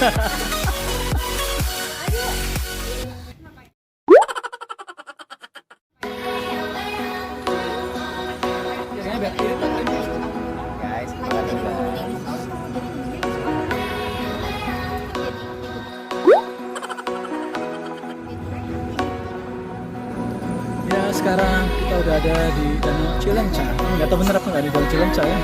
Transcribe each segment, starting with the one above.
Ya, sekarang kita udah ada di Danau Cileunca. Nggak tahu bener apa nggak di Danau Cileunca ya.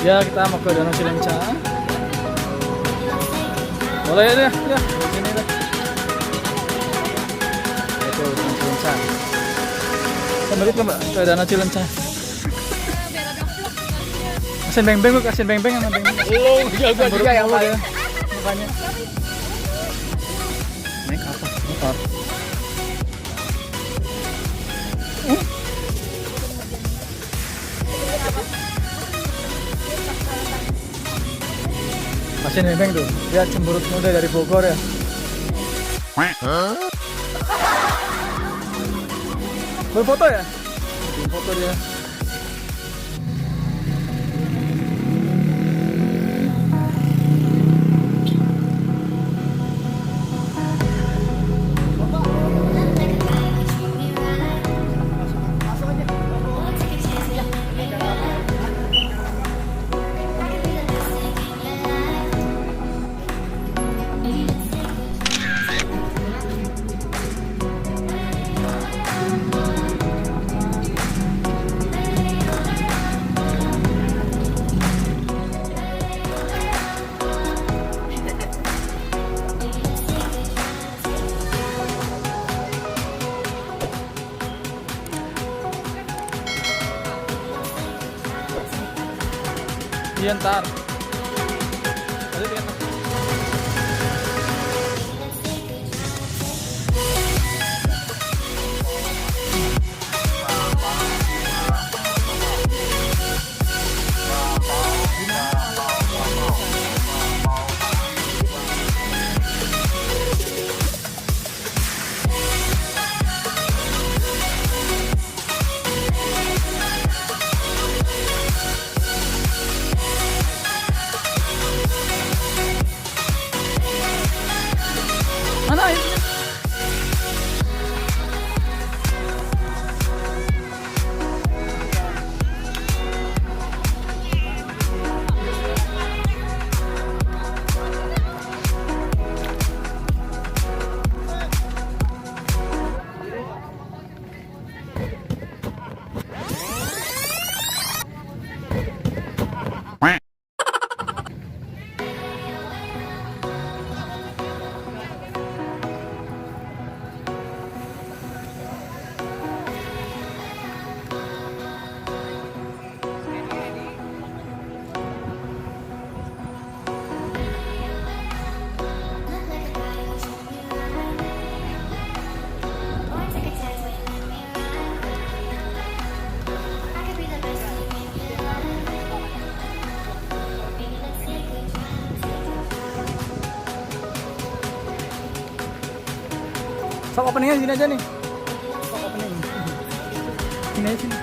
Ya, kita mau ke Danau Cileunca. Boleh ya, ya. Sini deh. Itu Danau Cileunca. Kembali ke Mbak, ke Danau Cileunca. Asin beng-beng lu, asin beng-beng sama beng-beng. Lu jago juga yang paling. Mukanya. Naik apa? Motor. Asin beng-beng tuh. Lihat cemberut muda dari Bogor ya. Berfoto ya? Bikin foto dia. Iya ntar. Mana airnya? Sok openingnya sini aja nih. Sok opening. Sini aja sini.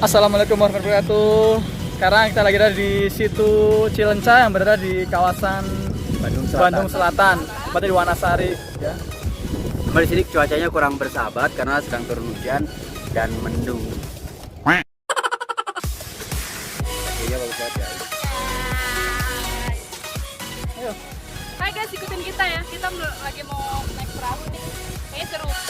Assalamualaikum warahmatullahi wabarakatuh. Sekarang kita lagi ada di Situ Cileunca yang berada di kawasan Bandung Selatan, tepatnya di Wanasari. Ya. Kembali di sini cuacanya kurang bersahabat karena sedang turun hujan dan mendung. Kayaknya bagus banget ya. Ayo. Hai guys, ikutin kita ya. Kita lagi mau naik perahu nih. Kayaknya seru.